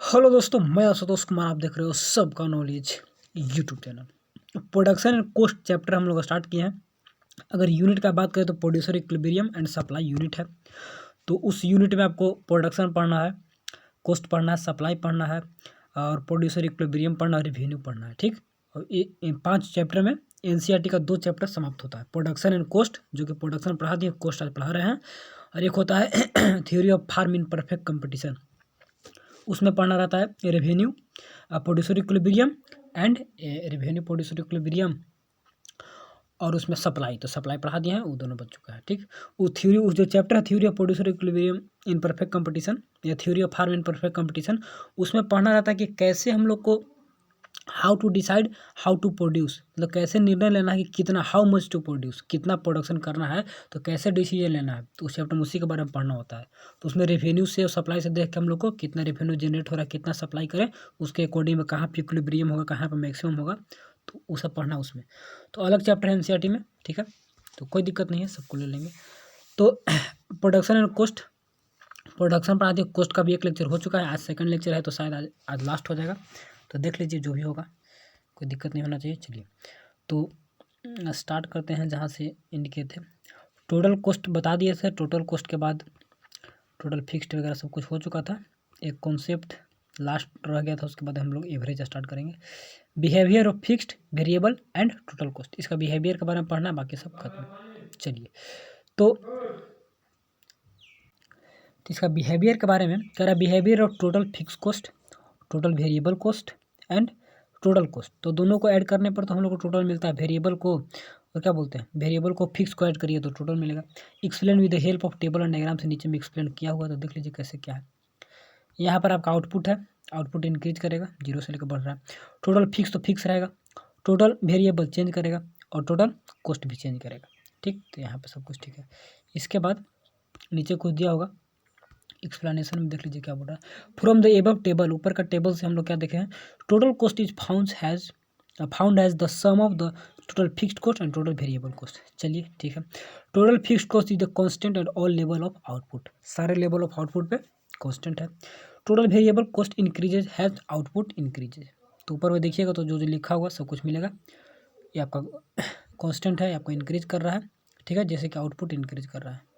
Hello दोस्तों, मैं आशुतोष कुमार। आप देख रहे हो सबका knowledge YouTube channel. Production and cost chapter हम लोग स्टार्ट किए हैं। अगर यूनिट का बात करें तो producer equilibrium and supply unit है। तो उस यूनिट में आपको प्रोडक्शन पढ़ना है, कॉस्ट पढ़ना है, सप्लाई पढ़ना है और प्रोड्यूसर इक्विलिब्रियम पढ़ना है, रिवेन्यू पढ़ना है। ठीक। और ये 5 चैप्टर में एनसीईआरटी का 2 चैप्टर समाप्त होता है, प्रोडक्शन एंड कॉस्ट, जो कि प्रोडक्शन पढ़ा दिए, कॉस्ट आज पढ़ा रहे हैं। और एक होता है theory of firm in perfect competition, उसमें पढ़ना रहता है revenue, producer equilibrium and revenue producer equilibrium, और उसमें सप्लाई, तो सप्लाई पढ़ा दिए हैं, वो दोनों बच चुका है। ठीक। वो थ्योरी, उस जो चैप्टर है theory of producer equilibrium in perfect competition या theory of firm in perfect competition, उसमें पढ़ना रहता है कि कैसे हम लोग को how to decide how to produce, मतलब कैसे निर्णय लेना है कि कितना, हाउ मच टू प्रोड्यूस, कितना प्रोडक्शन करना है, तो कैसे डिसीजन लेना है। तो उस चैप्टर में उसी के बारे में पढ़ना होता है। तो उसमें रेवेन्यू से और सप्लाई से देख के हम लोग को कितना रेवेन्यू जनरेट हो रहा है, कितना सप्लाई करें, उसके अकॉर्डिंग में कहाँ पे इक्विलिब्रियम होगा, कहाँ पर मैक्सिमम होगा, तो वो सब पढ़ना उसमें। तो अलग चैप्टर है एनसीईआरटी में। ठीक है, तो कोई दिक्कत नहीं है, सबको ले लेंगे। तो प्रोडक्शन एंड कॉस्ट, प्रोडक्शन पर आती है, कॉस्ट का भी एक लेक्चर हो चुका है, आज सेकंड लेक्चर है, तो शायद आज लास्ट हो जाएगा। तो देख लीजिए जो भी होगा, कोई दिक्कत नहीं होना चाहिए। चलिए तो स्टार्ट करते हैं जहाँ से एंड किए थे। टोटल कॉस्ट बता दिए थे, टोटल कॉस्ट के बाद टोटल फिक्स्ड वगैरह सब कुछ हो चुका था। एक कॉन्सेप्ट लास्ट रह गया था, उसके बाद हम लोग एवरेज स्टार्ट करेंगे। Behaviour of fixed, variable and total cost, इसका बिहेवियर के बारे में पढ़ना है, बाकी सब खत्म। चलिए तो इसका बिहेवियर के बारे में कह रहा है, behaviour of total fix cost, total variable cost and total cost. तो दोनों को ऐड करने पर तो हम लोग को टोटल मिलता है। वेरिएबल को और क्या बोलते हैं, वेरिएबल को फिक्स को ऐड करिए तो टोटल मिलेगा। Explain with the help of table and diagram, से नीचे में एक्सप्लेन किया हुआ, तो देख लीजिए कैसे क्या है। यहाँ पर आपका आउटपुट है, आउटपुट इंक्रीज करेगा, 0 से लेकर बढ़ रहा है। टोटल फिक्स तो फिक्स रहेगा, टोटल वेरिएबल चेंज करेगा और टोटल कॉस्ट भी चेंज करेगा। ठीक, तो यहाँ पर सब कुछ ठीक है। इसके बाद नीचे कुछ दिया होगा, एक्सप्लेनेशन में देख लीजिए क्या बोल रहा है। फ्रॉम द एबव टेबल, ऊपर का टेबल से हम लोग क्या देखे हैं, total cost is found as the sum of the total fixed cost and total variable cost. चलिए ठीक है। Total fixed cost is the constant at all level of output, सारे लेवल ऑफ आउटपुट पे कांस्टेंट है। Total variable cost increases has output increases, तो ऊपर में देखिएगा तो जो जो लिखा हुआ सब कुछ मिलेगा। ये आपका कांस्टेंट है, आपको इंक्रीज कर रहा है। ठीक है, जैसे कि आउटपुट इंक्रीज कर रहा है।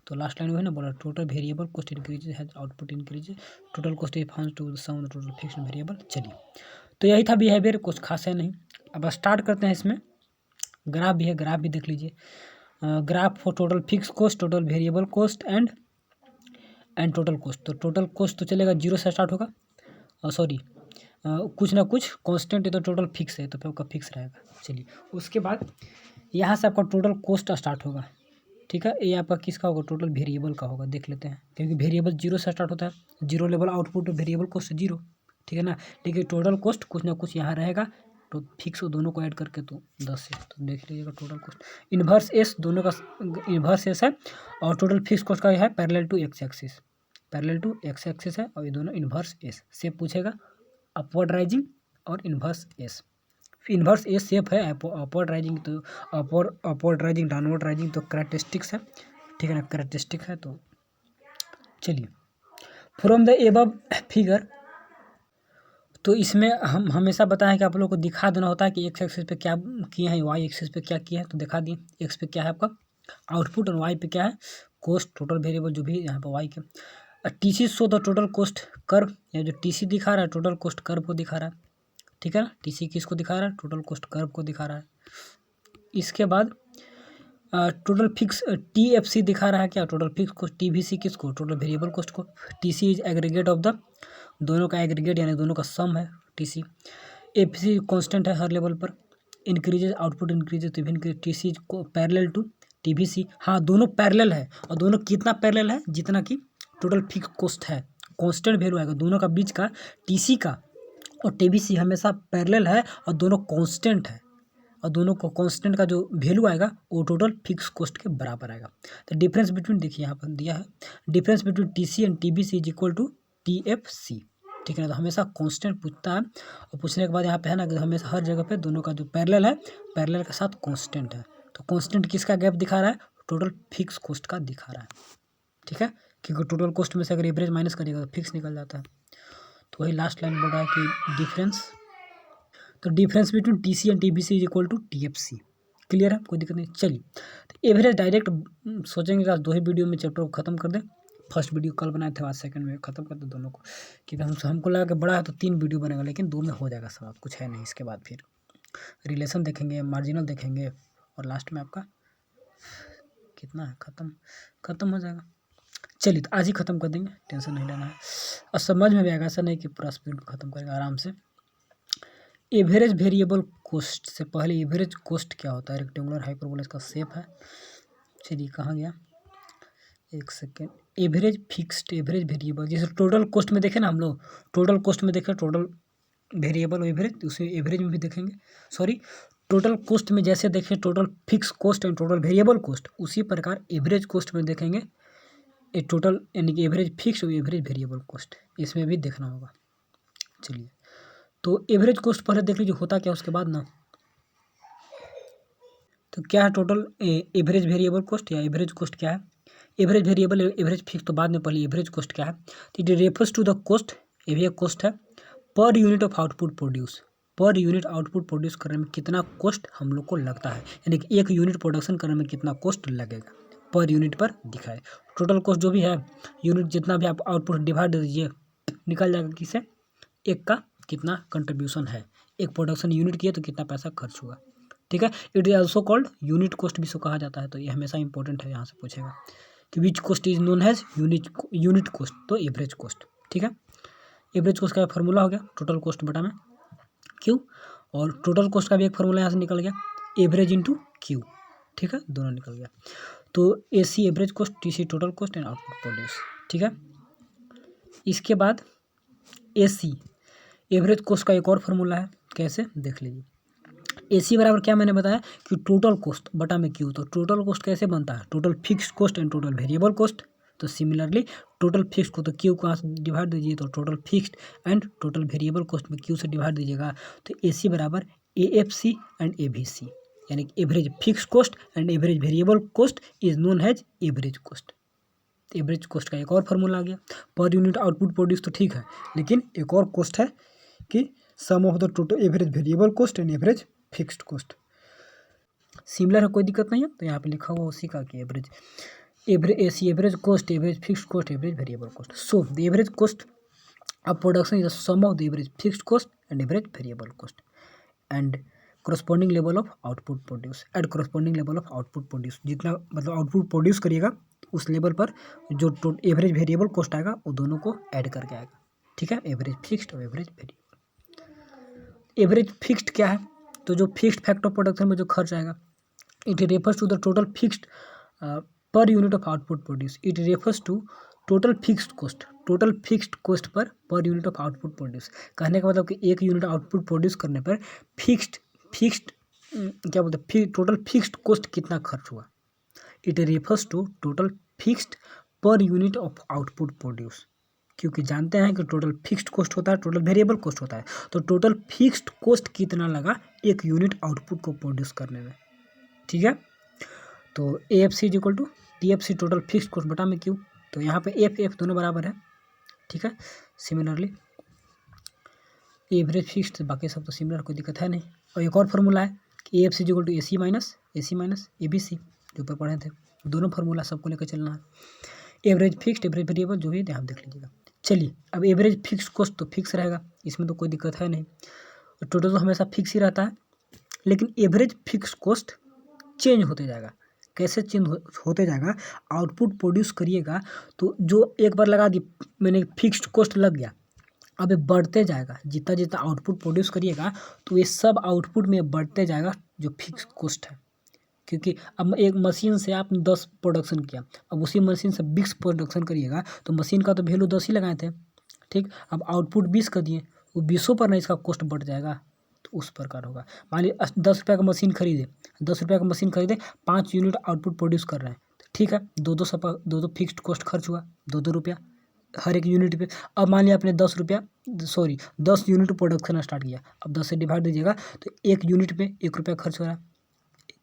तो लास्ट लाइन में है ना, बोला total variable cost increases has output increases, total cost is found to the sum of total fixed variable. चलिए तो यही था बिहेवियर, कुछ खास है नहीं। अब स्टार्ट करते हैं। इसमें ग्राफ भी है, ग्राफ भी देख लीजिए। Graph for total fix cost, total variable cost and total cost. तो टोटल कॉस्ट तो चलेगा 0 से स्टार्ट होगा, सॉरी कुछ ना कुछ कांस्टेंट है, तो टोटल फिक्स है तो फिर आपका फिक्स रहेगा। चलिए उसके बाद यहाँ से आपका टोटल कॉस्ट स्टार्ट होगा। ठीक है, ये आपका किसका होगा, टोटल वेरिएबल का होगा, देख लेते हैं, क्योंकि वेरिएबल 0 से स्टार्ट होता है। 0 लेवल आउटपुट, वेरिएबल कॉस्ट 0। ठीक है ना, लेकिन टोटल कॉस्ट कुछ ना कुछ यहाँ रहेगा, तो फिक्स दोनों को ऐड करके तो 10 है। तो देख लीजिएगा टोटल कॉस्ट इन्वर्स एस, दोनों का इन्वर्स एस है, और टोटल फिक्स कॉस्ट का है parallel to X axis, parallel to X axis है, और ये दोनों इन्वर्स एस से पूछेगा, अपवर्ड राइजिंग और inverse S. Inverse A shape है, अपवर्ड राइजिंग तो अपवर्ड राइजिंग, डाउनवर्ड राइजिंग तो कैरेक्टरिस्टिक्स है। ठीक है ना, कैरेक्टरिस्टिक है। तो चलिए फ्रॉम द एबव फिगर, तो इसमें हम हमेशा बताएं कि आप लोगों को दिखा देना होता है कि एक्स एक्सिस पे क्या किए हैं, वाई एक्सिस पे क्या किया है, तो दिखा दिए। एक्स पे क्या है आपका आउटपुट, और वाई पे क्या है कॉस्ट, टोटल वेरिएबल जो भी यहाँ पे वाई के। T C show the total cost curve, या जो टी सी दिखा रहा है टोटल कॉस्ट कर्व को दिखा रहा है। ठीक है ना, टी सी किसको दिखा रहा है, टोटल कॉस्ट कर्व को दिखा रहा है। इसके बाद total fix T F C दिखा रहा है, क्या total fix cost, T V C किसको, टोटल वेरिएबल कॉस्ट को। T C is aggregate of the, दोनों का एग्रीगेट यानी दोनों का सम है T C. F C constant है हर लेवल पर, इंक्रीजेज आउटपुट इंक्रीजेज, तो भी टी सी को parallel to T V C. हाँ, दोनों पैरेलल है, और दोनों कितना पैरेलल है, जितना कि टोटल फिक्स कॉस्ट है, कॉन्स्टेंट वैल्यू आएगा दोनों का बीच का, टी सी का और टी वी सी हमेशा पैरेलल है, और दोनों कांस्टेंट है, और दोनों को कांस्टेंट का जो वैल्यू आएगा वो टोटल फिक्स कॉस्ट के बराबर आएगा। तो डिफरेंस बिटवीन, देखिए यहाँ पर दिया है, difference between T C and T B C is equal to T F C. ठीक है ना, तो हमेशा कांस्टेंट पूछता है, और पूछने के बाद यहाँ पे है ना कि हमेशा हर जगह पे दोनों का जो पैरेलल है, पैरेलल के साथ कांस्टेंट है। तो कांस्टेंट किसका गैप दिखा रहा है, टोटल फिक्स कॉस्ट का दिखा रहा है। ठीक है, क्योंकि टोटल कॉस्ट में से अगर एवरेज माइनस करिएगा तो फिक्स निकल जाता है। तो वही लास्ट लाइन बोल रहा है कि डिफरेंस, तो difference between TC and TBC is equal to TFC. Clear है, कोई दिक्कत नहीं। चलिए, तो एवरेज डायरेक्ट सोचेंगे कि आज 2 ही वीडियो में चैप्टर को खत्म कर दें। फर्स्ट वीडियो कल बनाए थे, आज सेकंड में खत्म कर दे दोनों को, क्योंकि हमको लगा कि बड़ा है तो 3 वीडियो बनेगा, लेकिन 2 में हो जाएगा सब, कुछ है नहीं। इसके बाद फिर रिलेशन देखेंगे, मार्जिनल देखेंगे, और लास्ट में आपका कितना है, खत्म हो जाएगा। चलिए, तो आज ही खत्म कर देंगे, टेंशन नहीं लेना है, और समझ में भी आएगा। ऐसा नहीं कि पूरा स्पीड खत्म करेंगे, आराम से। एवरेज वेरिएबल कॉस्ट से पहले एवरेज कॉस्ट क्या होता है? रेक्टेंगुलर हाइपरबोला इसका शेप है। चलिए, कहाँ गया, एक second. Average fixed, average variable, जैसे टोटल कॉस्ट में देखें ना हम लोग, टोटल कॉस्ट में देखें टोटल वेरिएबल एवरेज, उसे एवरेज में भी देखेंगे। सॉरी, टोटल कॉस्ट में जैसे देखें total fix cost and total variable cost, उसी प्रकार एवरेज कॉस्ट में देखेंगे ए टोटल, यानी कि एवरेज फिक्स और एवरेज वेरिएबल कॉस्ट, इसमें भी देखना होगा। चलिए, तो एवरेज कॉस्ट पहले देख लीजिए होता क्या, उसके बाद ना तो क्या है टोटल एवरेज वेरिएबल कॉस्ट या एवरेज कॉस्ट क्या है? एवरेज वेरिएबल एवरेज फिक्स तो बाद में, पहले एवरेज कॉस्ट क्या है? तो it refers to the cost, ये भी एक कॉस्ट है, per unit of output produce, per unit output produce करने में कितना कॉस्ट हम लोग को लगता है, यानी कि एक यूनिट प्रोडक्शन करने में कितना कॉस्ट लगेगा, पर यूनिट पर दिखाए। टोटल कॉस्ट जो भी है, यूनिट जितना भी आप आउटपुट डिवाइड दे दीजिए, निकल जाएगा किसे, एक का कितना कंट्रीब्यूशन है, एक प्रोडक्शन यूनिट किए तो कितना पैसा खर्च हुआ। ठीक है, it is also called unit cost भी इसको कहा जाता है। तो ये हमेशा इंपॉर्टेंट है, यहाँ से पूछेगा कि which cost is known as unit cost, तो एवरेज कॉस्ट। ठीक है, एवरेज कॉस्ट का फार्मूला हो गया टोटल कॉस्ट बटा में क्यू, और टोटल कॉस्ट का भी एक फार्मूला यहाँ से निकल गया, एवरेज इंटू क्यू। ठीक है, दोनों निकल गया। तो A C average cost, T C total cost and output produce. ठीक है, इसके बाद ए सी एवरेज कॉस्ट का एक और फार्मूला है, कैसे देख लीजिए। ए सी बराबर क्या मैंने बताया कि टोटल कॉस्ट बटा में क्यू। तो टोटल कॉस्ट कैसे बनता है, total fixed cost and total variable cost. तो सिमिलरली टोटल फिक्स्ड को तो क्यू को डिवाइड दीजिए, तो total fixed and total variable cost में क्यू से डिवाइड दीजिएगा। तो ए सी बराबर ए एफ सी एंड ए भी सी, यानी कि average fixed cost and average variable cost is known as average cost. Average cost का एक और फार्मूला आ गया, पर यूनिट आउटपुट प्रोड्यूस तो ठीक है, लेकिन एक और कॉस्ट है कि sum of the total average variable cost and average fixed cost. Similar है, कोई दिक्कत नहीं है। तो यहाँ पे लिखा हुआ उसी का कि average average cost, average fixed cost, average variable cost. So the average cost of production is the sum of the average fixed cost and average variable cost and corresponding level of output produce at corresponding level of output produce. जितना मतलब output produce करिएगा उस level पर जो average variable cost आएगा वो दोनों को ऐड करके आएगा। ठीक है, एवरेज फिक्स्ड और एवरेज वेरिएबल। एवरेज फिक्स्ड क्या है, तो जो फिक्स्ड फैक्ट ऑफ प्रोडक्शन में जो खर्च आएगा, it refers to the total fixed per unit of output produce. It refers to total fixed cost, total fixed cost per unit of output produce. कहने का मतलब कि एक यूनिट आउटपुट प्रोड्यूस करने पर फिक्स्ड क्या बोलते हैं, टोटल फिक्स्ड कॉस्ट कितना खर्च हुआ। It refers to total fixed per unit of output produce, क्योंकि जानते हैं कि टोटल फिक्स्ड कॉस्ट होता है, टोटल वेरिएबल कॉस्ट होता है। तो टोटल फिक्स्ड कॉस्ट कितना लगा एक यूनिट आउटपुट को प्रोड्यूस करने में। ठीक है, तो A F C is equal to T F C total fixed cost बटा में क्यू। तो यहाँ पे एफ दोनों बराबर है। ठीक है, सिमिलरली एवरेज फिक्स्ड, बाकी सब तो सिमिलर, कोई दिक्कत है नहीं। और एक और फार्मूला है कि A F C is equal to A C minus A B C, जो ऊपर पढ़े थे। दोनों फार्मूला सबको लेकर चलना है, एवरेज फिक्स्ड एवरेज वेरिएबल जो भी ध्यान देख लीजिएगा। चलिए, अब एवरेज फिक्स्ड कॉस्ट तो फिक्स रहेगा, इसमें तो कोई दिक्कत है नहीं, टोटल तो हमेशा फिक्स ही रहता है। लेकिन एवरेज फिक्स्ड कॉस्ट चेंज होते जाएगा। कैसे चेंज होते जाएगा, आउटपुट प्रोड्यूस करिएगा तो जो एक बार लगा दी मैंने फिक्स्ड कॉस्ट लग गया, अब ये बढ़ते जाएगा। जितना जितना आउटपुट प्रोड्यूस करिएगा तो ये सब आउटपुट में बढ़ते जाएगा जो फिक्स कॉस्ट है। क्योंकि अब एक मशीन से आपने 10 प्रोडक्शन किया, अब उसी मशीन से 20 प्रोडक्शन करिएगा तो मशीन का तो वैल्यू 10 ही लगाए थे। ठीक, अब आउटपुट 20 कर दिए, वो 20 पर ना इसका कॉस्ट बढ़ जाएगा, तो उस प्रकार होगा। मान लीजिए 10 रुपये का मशीन खरीदे, 10 रुपये का मशीन खरीदे, 5 यूनिट आउटपुट प्रोड्यूस कर रहे हैं, ठीक है, दो फिक्स्ड कॉस्ट खर्च हुआ, 2 रुपया हर एक यूनिट पे। अब मान लिया आपने 10 यूनिट प्रोडक्शन स्टार्ट किया, अब 10 से डिवाइड दीजिएगा तो एक यूनिट पे 1 रुपया खर्च हो रहा है,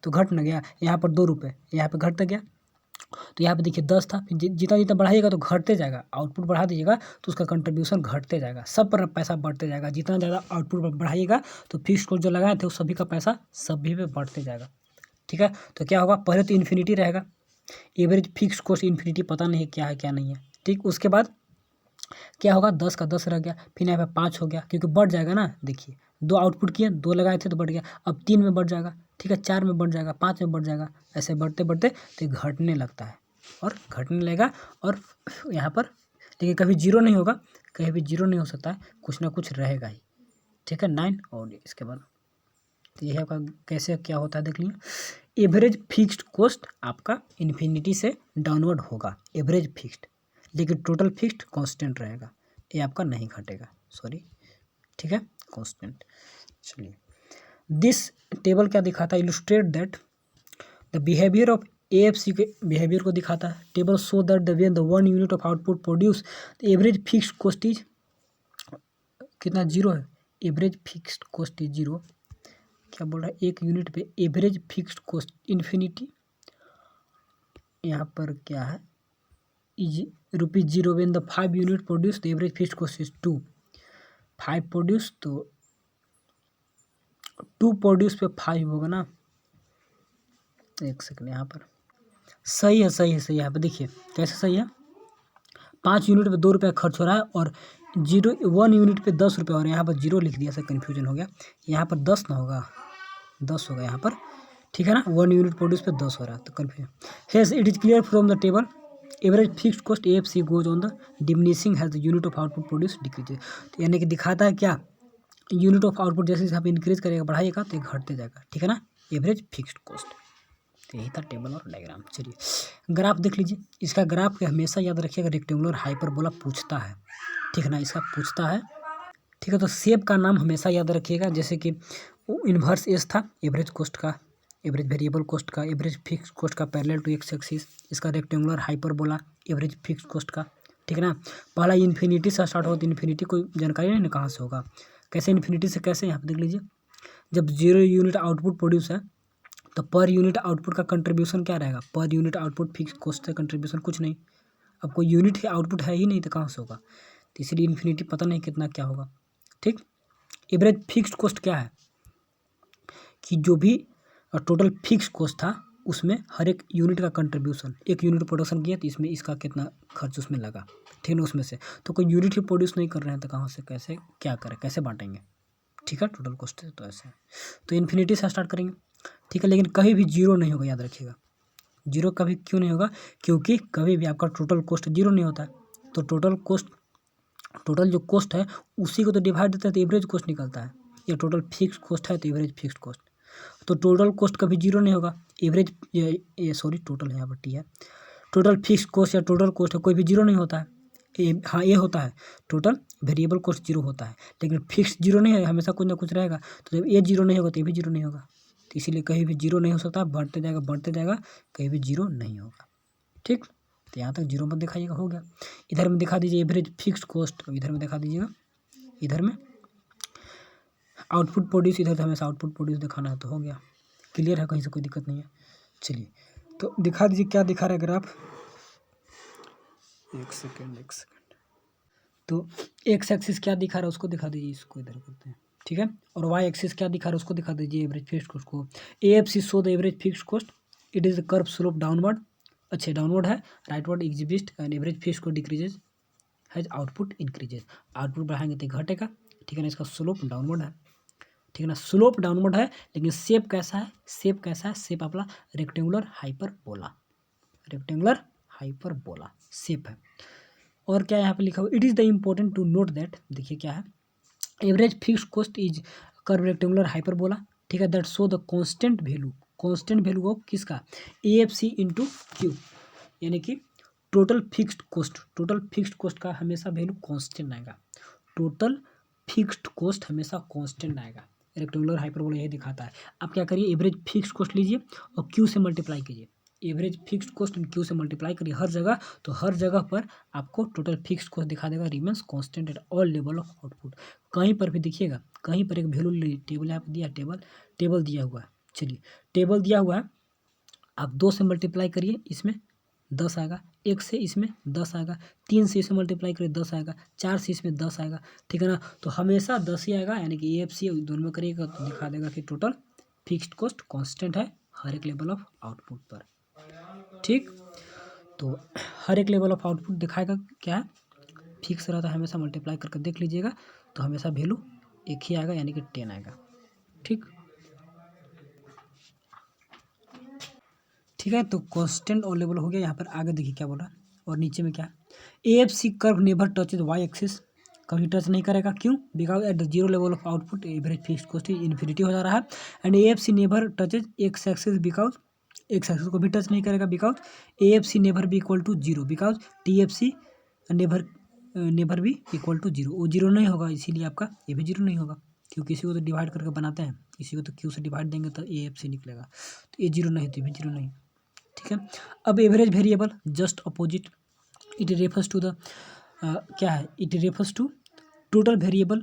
तो घट न गया। यहाँ पर 2 रुपये, यहाँ पर घट गया, तो यहाँ पे देखिए 10 था, फिर जितना जितना बढ़ाइएगा तो घटते जाएगा, आउटपुट बढ़ा दीजिएगा तो उसका कंट्रीब्यूशन घटते जाएगा, सब पर पैसा बढ़ते जाएगा। जितना ज़्यादा आउटपुट बढ़ाइएगा तो फिक्स कोस्ट जो लगाए थे उस सभी का पैसा सभी पे बढ़ते जाएगा। ठीक है, तो क्या होगा, पहले तो इन्फिनिटी रहेगा, एवरेज फिक्स कोस्ट इन्फिनिटी पता नहीं है क्या है क्या नहीं है। ठीक, उसके बाद क्या होगा, 10 का 10 रह गया, फिर यहाँ पे 5 हो गया क्योंकि बढ़ जाएगा ना। देखिए 2 आउटपुट किए, 2 लगाए थे तो बढ़ गया, अब 3 में बढ़ जाएगा, ठीक है, 4 में बढ़ जाएगा, 5 में बढ़ जाएगा, ऐसे बढ़ते बढ़ते तो घटने लगता है और घटने लगेगा। और यहाँ पर देखिए कभी जीरो नहीं होगा, कहीं भी जीरो नहीं हो सकता है, कुछ ना कुछ रहेगा ही। ठीक है, 9 और इसके बाद तो यह आपका कैसे क्या होता है देख लीजिए। एवरेज फिक्स्ड कॉस्ट आपका इन्फिनिटी से डाउनवर्ड होगा, एवरेज फिक्स्ड, लेकिन टोटल फिक्स्ड कांस्टेंट रहेगा, ये आपका नहीं घटेगा, सॉरी। ठीक है, कांस्टेंट। चलिए, दिस टेबल क्या दिखाता है, illustrate that the behaviour of AFC के बिहेवियर को दिखाता है। Table show that the when the 1 unit of output produce the average fixed cost is कितना, जीरो है, average fixed cost is zero. क्या बोल रहा है, 1 यूनिट पे एवरेज फिक्स्ड कॉस्ट इन्फिनिटी, यहाँ पर क्या है, is ₹0 when the 5 unit produce the average fixed cost is 2। 5 produce तो 2 प्रोड्यूस पे 5 होगा ना, एक सेकंड, यहाँ पर सही है, सही है, सही है। यहाँ पे देखिए कैसे सही है, 5 यूनिट पे 2 रुपये खर्च हो रहा है और 1 यूनिट पे 10 रुपये, और यहाँ पर 0 लिख दिया, ऐसा कन्फ्यूजन हो गया। यहाँ पर 10 ना होगा, 10 होगा यहाँ पर, ठीक है ना, 1 यूनिट प्रोड्यूस पे 10 हो रहा है तो confusion. As it is clear from the table average fixed cost AFC goes on the diminishing has the unit of output produce decreases. तो यानी कि दिखाता है क्या, यूनिट ऑफ आउटपुट जैसे आप इंक्रीज करेगा बढ़ाइएगा तो ये घटते जाएगा। ठीक है ना, एवरेज फिक्स्ड कॉस्ट। तो यही था टेबल और डायग्राम। चलिए ग्राफ देख लीजिए, इसका ग्राफ हमेशा याद रखिएगा रेक्टेंगुलर हाइपरबोला पूछता है, ठीक है ना, इसका पूछता है। ठीक है, तो शेप का नाम हमेशा याद रखिएगा, जैसे कि इन्वर्स एस था एवरेज कॉस्ट का, एवरेज वेरिएबल कॉस्ट का, एवरेज फिक्स कॉस्ट का पैरेलल टू एक्स एक्सिस, इसका rectangular hyperbola average fix cost का। ठीक है ना, पहला इन्फिनिटी से स्टार्ट होगा तो इन्फिनिटी कोई जानकारी नहीं ना कहाँ से होगा, कैसे इन्फिनिटी से कैसे, यहाँ पर देख लीजिए, जब 0 यूनिट आउटपुट प्रोड्यूस है तो पर यूनिट आउटपुट का कंट्रीब्यूशन क्या रहेगा, पर यूनिट आउटपुट फिक्स कॉस्ट से कंट्रीब्यूशन कुछ नहीं, अब कोई यूनिट ही आउटपुट है ही नहीं तो कहाँ से होगा, तो इसलिए इन्फिनिटी पता नहीं कितना क्या होगा। ठीक, एवरेज फिक्स्ड कॉस्ट क्या है कि जो भी टोटल फिक्स कॉस्ट था उसमें हर एक यूनिट का कंट्रीब्यूशन, 1 यूनिट प्रोडक्शन किया तो इसमें इसका कितना खर्च उसमें लगा, ठीक है ना, उसमें से तो कोई यूनिट ही प्रोड्यूस नहीं कर रहे हैं तो कहाँ से कैसे क्या करें, कैसे बांटेंगे। ठीक है, टोटल कॉस्ट है तो ऐसे, तो इन्फिनिटी से स्टार्ट करेंगे। ठीक है, लेकिन कहीं भी जीरो नहीं होगा, याद रखिएगा, जीरो कभी क्यों नहीं होगा, क्योंकि कभी भी आपका टोटल कॉस्ट जीरो नहीं होता है, तो टोटल कॉस्ट, टोटल जो कॉस्ट है उसी को तो डिवाइड देता है तो एवरेज कॉस्ट निकलता है, या टोटल फिक्स कॉस्ट है तो एवरेज फिक्स कॉस्ट, तो टोटल कॉस्ट कभी जीरो नहीं होगा, एवरेज ये सॉरी टोटल यहाँ पर टी है, टोटल फिक्स कॉस्ट या टोटल कॉस्ट है कोई भी जीरो नहीं होता है, हाँ ये होता है, टोटल वेरिएबल कॉस्ट जीरो होता है, लेकिन फिक्स जीरो नहीं है, हमेशा कुछ ना कुछ रहेगा, तो जब ये जीरो नहीं होगा तो ये भी जीरो नहीं होगा, तो इसीलिए कहीं भी जीरो नहीं हो सकता, बढ़ते जाएगा बढ़ते जाएगा, कहीं भी जीरो नहीं होगा। ठीक, तो यहाँ तक जीरो मत दिखाइएगा, हो गया। इधर में दिखा दीजिए एवरेज फिक्स कॉस्ट, इधर में दिखा दीजिएगा, इधर में आउटपुट प्रोड्यूस, इधर तो हमेशा आउटपुट प्रोड्यूस दिखाना है, तो हो गया, क्लियर है, कहीं से कोई दिक्कत नहीं है। चलिए तो दिखा दीजिए क्या दिखा रहा है ग्राफ, एक सेकेंड, तो एक्स एक्सिस क्या दिखा रहा है उसको दिखा दीजिए, इसको इधर करते हैं, ठीक है, और वाई एक्सिस क्या दिखा रहा है उसको दिखा दीजिए, एवरेज फिक्स्ड कॉस्ट को। AFC show the average fixed cost, it is the curve slope downward, अच्छे डाउनवर्ड है, rightward exhibit and average fixed cost decreases has output increases, output बढ़ाएंगे तो घटेगा, ठीक है ना, इसका स्लोप डाउनवर्ड है, ठीक है ना, स्लोप डाउनवर्ड है, लेकिन शेप कैसा है, शेप कैसा है, शेप अपना rectangular hyperbola, rectangular hyperbola shape है। और क्या यहाँ पे लिखा हुआ, it is the important to note that, देखिए क्या है, average fixed cost is curve rectangular hyperbola, ठीक है, that show the constant value, constant value of किसका, AFC इंटू क्यू, यानी कि total fixed cost, total fixed cost का हमेशा वैल्यू कांस्टेंट आएगा, टोटल फिक्स्ड कॉस्ट हमेशा कांस्टेंट आएगा, रेक्टेंगुलर हाइपरबोला यही दिखाता है। आप क्या करिए, एवरेज फिक्स्ड कॉस्ट लीजिए और क्यू से मल्टीप्लाई कीजिए, average fixed cost and Q से मल्टीप्लाई करिए हर जगह, तो हर जगह पर आपको टोटल फिक्स्ड कॉस्ट दिखा देगा, remains constant at all level of output. कहीं पर भी दिखिएगा, कहीं पर एक वैल्यू लीजिए, टेबल यहाँ पर दिया, टेबल दिया हुआ है, चलिए टेबल दिया हुआ है, आप 2 से मल्टीप्लाई करिए इसमें, 10 आएगा, 1 से इसमें 10 आएगा, 3 से इसमें मल्टीप्लाई करें 10 आएगा, 4 से इसमें 10 आएगा, ठीक है ना। तो हमेशा 10 ही आएगा, यानी कि AFC दोनों में करिएगा तो दिखा देगा कि टोटल फिक्स्ड कॉस्ट कांस्टेंट है हर एक लेवल ऑफ आउटपुट पर, ठीक। तो हर एक लेवल ऑफ आउटपुट दिखाएगा क्या है, फिक्स रहता है, हमेशा मल्टीप्लाई करके देख लीजिएगा तो हमेशा वैल्यू एक ही आएगा, यानी कि 10 आएगा, ठीक। ठीक है, तो कांस्टेंट और लेवल हो गया। यहाँ पर आगे देखिए क्या बोल रहा है, और नीचे में क्या है, AFC curve never touches Y axis, कभी टच नहीं करेगा, क्यों, because at the zero level of output average fixed cost infinity हो जा रहा है। And AFC never touches X axis, because X axis को भी टच नहीं करेगा, बिकॉज AFC नेवर भी equal to zero, because TFC never भी इक्वल टू जीरो, वो जीरो नहीं होगा, इसीलिए आपका ये भी जीरो नहीं होगा, क्योंकि इसी को तो डिवाइड करके बनाते हैं, इसी को तो Q से डिवाइड देंगे तो AFC निकलेगा, तो ये जीरो नहीं, तो ये भी जीरो नहीं, ठीक है। अब average variable just opposite, it refers to the क्या है, it refers to total variable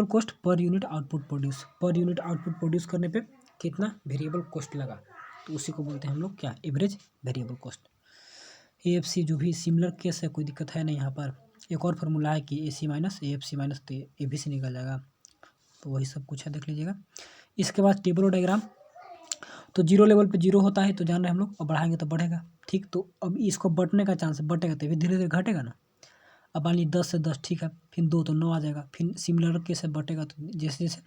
cost per unit output produce, per unit output produce करने पे कितना वेरिएबल कॉस्ट लगा, तो उसी को बोलते हैं हम लोग क्या, एवरेज वेरिएबल कॉस्ट। AFC जो भी सिमिलर केस है, कोई दिक्कत है नहीं। यहाँ पर एक और फार्मूला है कि AC माइनस AFC माइनस, तो ABC निकल जाएगा, तो वही सब कुछ है, देख लीजिएगा। इसके बाद टेबल और डायग्राम, तो जीरो लेवल पे जीरो होता है तो जान रहे हैं हम लोग, और बढ़ाएंगे तो बढ़ेगा, ठीक। तो अब इसको बटने का चांस है, बटेगा तो धीरे धीरे घटेगा ना। अब मान ली 10 से 10, ठीक है, फिर 2 तो 9 आ जाएगा, फिर सिमिलर केस से बटेगा तो जैसे जैसे,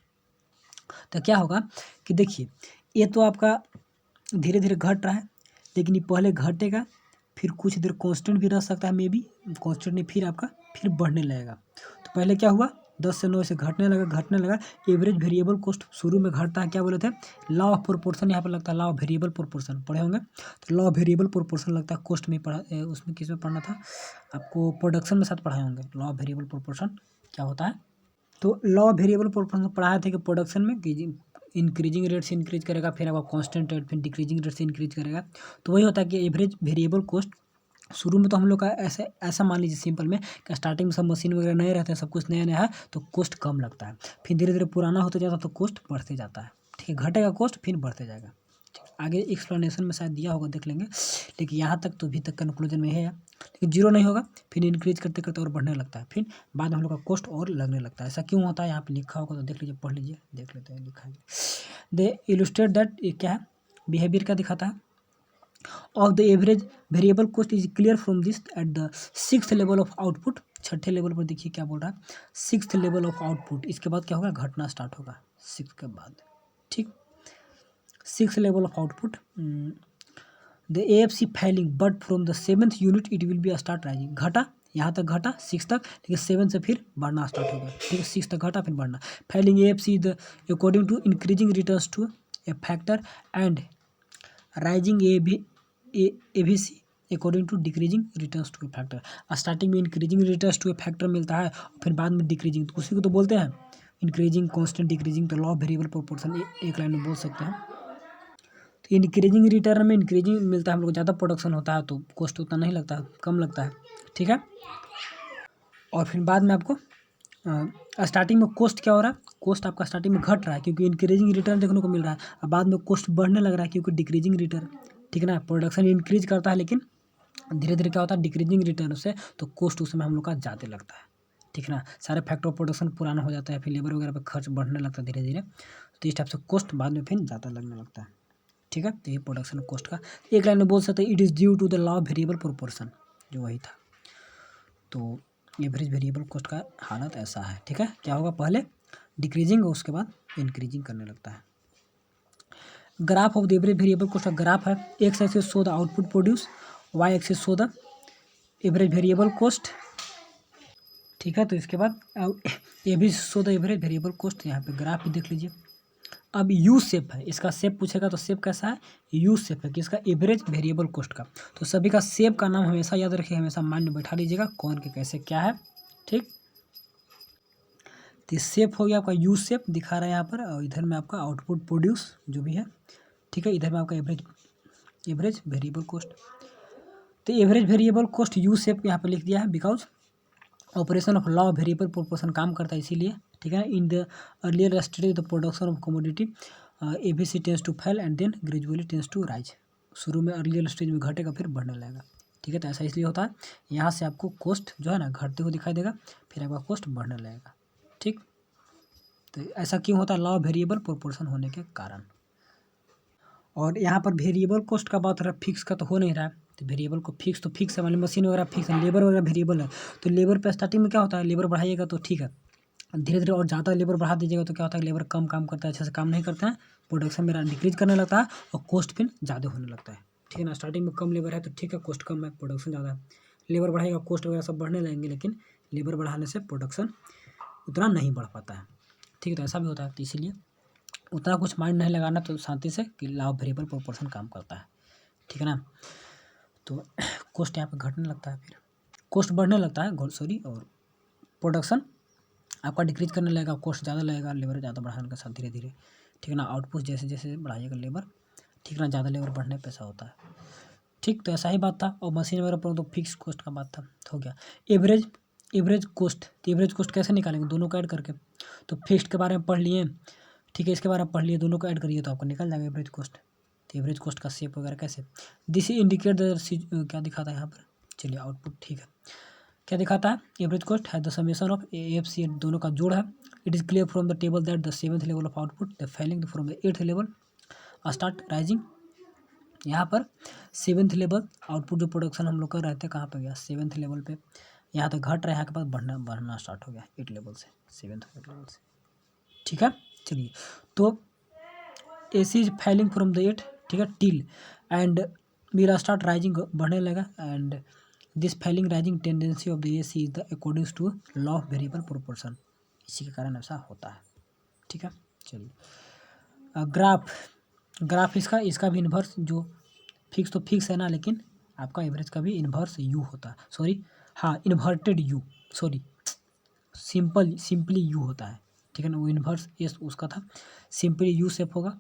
तो क्या होगा कि देखिए ये तो आपका धीरे धीरे घट रहा है, लेकिन ये पहले घटेगा, फिर कुछ देर कांस्टेंट भी रह सकता है, मे बी कांस्टेंट नहीं, फिर आपका फिर बढ़ने लगेगा। तो पहले क्या हुआ, 10 से 9 से घटने लगा। एवरेज वेरिएबल कॉस्ट शुरू में घटता है, क्या बोले थे, लॉ ऑफ प्रोपोर्शन यहाँ पर लगता है, लॉ ऑफ वेरिएबल प्रोपोर्शन पढ़े होंगे, तो लॉ ऑफ वेरिएबल प्रोपोर्शन लगता है, कॉस्ट में पढ़ा, उसमें किस में पढ़ना था आपको, प्रोडक्शन में साथ पढ़ाए होंगे, लॉ ऑफ वेरिएबल प्रोपोर्शन क्या होता है। तो लॉ ऑफ वेरिएबल प्रोपोर्शन पढ़ाए थे कि प्रोडक्शन में कि इंक्रीजिंग रेट से इंक्रीज करेगा, फिर आपका कांस्टेंट रेट, फिर डिक्रीजिंग रेट से इंक्रीज करेगा। तो वही होता है कि एवरेज वेरिएबल कॉस्ट शुरू में तो हम लोग का ऐसा मान लीजिए सिंपल में कि स्टार्टिंग में सब मशीन वगैरह नए रहते हैं, सब कुछ नया नया है, तो कॉस्ट कम लगता है, फिर धीरे धीरे पुराना होते जाता है तो कॉस्ट बढ़ते जाता है, ठीक है, घटेगा कॉस्ट फिर बढ़ते जाएगा, ठीक। आगे एक्सप्लेनेशन में शायद दिया होगा, देख लेंगे, लेकिन यहाँ तक तो अभी तक कंक्लूजन में है, लेकिन जीरो नहीं होगा, फिर इंक्रीज करते करते और बढ़ने लगता है, फिर बाद में हम लोग का कॉस्ट और लगने लगता है। ऐसा क्यों होता है, यहाँ पे लिखा होगा तो देख लीजिए, पढ़ लीजिए, देख लेते हैं लिखा है। दे इलस्ट्रेट दैट, क्या है, बिहेवियर का दिखाता है of the average variable cost is clear from this at the 6th level of output। छठे लेवल पर देखिए क्या बोल रहा है, 6th लेवल ऑफ आउटपुट, इसके बाद क्या होगा, घटना स्टार्ट होगा 6 के बाद, ठीक। 6th level of output, the AFC falling but from the 7th unit it will be start rising, घटा यहाँ तक घटा 6 तक, लेकिन 7 से फिर बढ़ना स्टार्ट होगा, ठीक है, 6 तक घटा फिर बढ़ना। Falling AFC the according to increasing returns to a factor and rising ABC according to decreasing returns to a factor. Starting में increasing returns to a factor मिलता है, और फिर बाद में डिक्रीजिंग, तो उसी को तो बोलते हैं इंक्रीजिंग, कांस्टेंट, डिक्रीजिंग, तो लॉ ऑफ वेरिएबल प्रोपोर्शन एक लाइन में बोल सकते हैं। तो इंक्रीजिंग रिटर्न में इंक्रीजिंग मिलता है, हम लोग ज़्यादा प्रोडक्शन होता है तो कॉस्ट उतना नहीं लगता है, कम लगता है, ठीक है। और फिर बाद में आपको स्टार्टिंग में कॉस्ट क्या हो रहा है, कॉस्ट आपका स्टार्टिंग में घट रहा है क्योंकि इंक्रीजिंग रिटर्न देखने को मिल रहा है, और बाद में कॉस्ट बढ़ने लग रहा है क्योंकि डिक्रीजिंग रिटर्न, ठीक है ना। प्रोडक्शन इंक्रीज करता है, लेकिन धीरे धीरे क्या होता है, डिक्रीजिंग रिटर्न से, तो कॉस्ट उस समय हम लोग का ज़्यादा लगता है, ठीक है ना। सारे फैक्टर प्रोडक्शन पुराना हो जाता है, फिर लेबर वगैरह पर खर्च बढ़ने लगता है धीरे धीरे, तो इस टाइप से कॉस्ट बाद में फिर ज़्यादा लगने लगता है, ठीक है। तो ये प्रोडक्शन कॉस्ट का एक लाइन में बोल सकते हैं, it is due to the law of variable proportion, जो वही था। तो एवरेज वेरिएबल कॉस्ट का हालत ऐसा है, ठीक है। क्या होगा, पहले डिक्रीजिंग और उसके बाद इंक्रीजिंग करने लगता है। Graph of the average variable cost का ग्राफ है, X axis show the output produce, Y axis show the average variable cost, ठीक है। तो इसके बाद ये भी show the average variable cost, यहाँ पे ग्राफ भी देख लीजिए। अब यू शेप है, इसका शेप पूछेगा तो शेप कैसा है, यू शेप है, किसका, एवरेज वेरिएबल कॉस्ट का। तो सभी का शेप का नाम हमेशा याद रखिए, हमेशा माइंड में बैठा लीजिएगा कौन के कैसे क्या है, ठीक। तो शेप हो गया आपका, यू शेप दिखा रहा है यहाँ पर, और इधर में आपका आउटपुट प्रोड्यूस जो भी है, ठीक है। इधर में आपका एवरेज वेरिएबल कॉस्ट। तो average variable cost U shape यहाँ पर लिख दिया है, because operation of law of variable proportion काम करता है इसीलिए, ठीक है। In the earlier study the production of commodity ABC tends to fall and then gradually tends to rise. शुरू में अर्लियर स्टेज में घटेगा फिर बढ़ने लगेगा। ठीक है, तो ऐसा इसलिए होता है, यहाँ से आपको कॉस्ट जो है ना घटते हुए दिखाई देगा, फिर आपका कॉस्ट बढ़ने लगेगा। ठीक, तो ऐसा क्यों होता है? लॉ ऑफ वेरिएबल प्रोपोर्शन होने के कारण। और यहाँ पर वेरिएबल कॉस्ट का बात हो रहा है, फिक्स का तो हो नहीं रहा है। तो वेरिएबल को फिक्स तो फिक्स है, मान लो मशीन वगैरह फिक्स है, लेबर वगैरह वेरिएबल है। तो लेबर पे स्टार्टिंग में क्या होता है, लेबर बढ़ाइएगा तो ठीक है, धीरे धीरे और ज़्यादा लेबर बढ़ा दीजिएगा तो क्या होता है, लेबर कम काम करता है, अच्छे से काम नहीं करता है, प्रोडक्शन मेरा डिक्रीज करने लगता है और कॉस्ट फिर ज़्यादा होने लगता है। ठीक है ना, स्टार्टिंग में कम लेबर है तो ठीक है, कॉस्ट कम है, प्रोडक्शन ज़्यादा है। लेबर बढ़ाएगा, कॉस्ट वगैरह सब बढ़ने लगेंगे, लेकिन लेबर बढ़ाने से प्रोडक्शन उतना नहीं बढ़ पाता है। ठीक है, तो ऐसा भी होता है, तो इसीलिए उतना कुछ माइंड नहीं लगाना, तो शांति से कि लॉ ऑफ वेरिएबल प्रोपोर्शन काम करता है। ठीक है ना, तो कॉस्ट यहाँ पे घटने लगता है, फिर कॉस्ट बढ़ने लगता है, सॉरी, और प्रोडक्शन आपका डिक्रीज करने लगेगा, कॉस्ट ज़्यादा लगेगा लेबर ज़्यादा बढ़ाने के साथ धीरे धीरे। ठीक है ना, आउटपुट जैसे जैसे बढ़ाइएगा लेबर, ठीक है ना, ज़्यादा लेबर बढ़ने पे ऐसा होता है। ठीक, तो ऐसा ही बात था। और मशीन वगैरह पर तो फिक्स कॉस्ट का बात था, तो हो गया। एवरेज कॉस्ट, तो एवरेज कॉस्ट कैसे निकालेंगे, दोनों को ऐड करके। तो फिक्स्ड के बारे में पढ़ लिए, ठीक है, इसके बारे में पढ़ लिए, दोनों को ऐड करिए तो आपको निकल जाएगा एवरेज कॉस्ट। तो एवरेज कॉस्ट का शेप वगैरह कैसे, दिस इंडिकेट द, क्या दिखाता है यहाँ पर, चलिए आउटपुट, ठीक है, क्या दिखाता है, एवरेज कॉस्ट है the summation of A F C, दोनों का जोड़ है। It is clear from the table that the 7th level of output the falling from the 8th level start rising. यहाँ पर 7th लेवल आउटपुट जो production हम लोग कर रहे थे कहाँ पे गया, 7th लेवल पे, यहाँ तक घट रहा है, यहाँ के बाद बढ़ना स्टार्ट हो गया 8 लेवल से, 7th लेवल से। ठीक है, चलिए, तो AC is falling from the 8, ठीक है, till and will start rising, बढ़ने लगा, and this falling rising tendency of the AC is the according to law of variable proportion, इसी के कारण ऐसा होता है। ठीक है, चलिए, ग्राफ इसका भी इन्वर्स, जो फिक्स तो फिक्स है ना, लेकिन आपका एवरेज का भी इन्वर्स यू होता है, सॉरी, हाँ, inverted you, sorry, simply you होता है। ठीक है ना, वो इन्वर्स एस उसका था, सिंपली यू शेप होगा,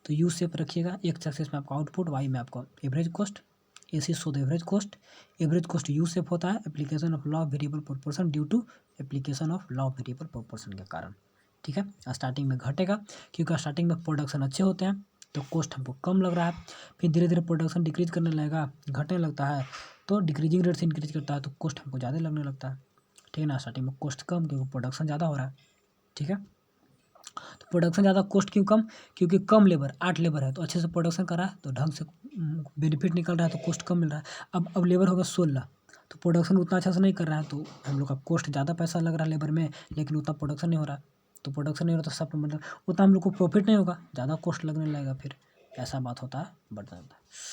तो यू शेप रखिएगा, एक्स एक्सिस में आपका आउटपुट, वाई में आपका average cost, AC show the average cost U shape होता है, application of law of variable proportion due to application of law of variable proportion के कारण। ठीक है, स्टार्टिंग में घटेगा क्योंकि स्टार्टिंग में प्रोडक्शन अच्छे होते हैं तो कॉस्ट हमको कम लग रहा है, फिर धीरे धीरे प्रोडक्शन डिक्रीज करने लगेगा, घटने लगता है, तो डिक्रीजिंग रेट से इंक्रीज करता है तो कॉस्ट हमको ज़्यादा लगने लगता है। ठीक है ना, स्टार्टिंग में कॉस्ट कम क्योंकि प्रोडक्शन ज़्यादा हो रहा है। ठीक है, तो प्रोडक्शन ज़्यादा, कॉस्ट क्यों कम, क्योंकि कम लेबर, 8 लेबर है तो अच्छे से प्रोडक्शन कर रहा है तो ढंग से बेनिफिट निकल रहा है तो कॉस्ट कम मिल रहा है। अब लेबर होगा 16 तो प्रोडक्शन उतना अच्छा से नहीं कर रहा है तो हम लोग का कॉस्ट ज़्यादा पैसा लग रहा है लेबर में, लेकिन उतना प्रोडक्शन नहीं हो रहा, तो प्रोडक्शन नहीं हो रहा तो सब मतलब उतना हम लोग को प्रॉफिट नहीं होगा, ज़्यादा कॉस्ट लगने लगेगा, फिर ऐसा बात होता है, बढ़ जाता है।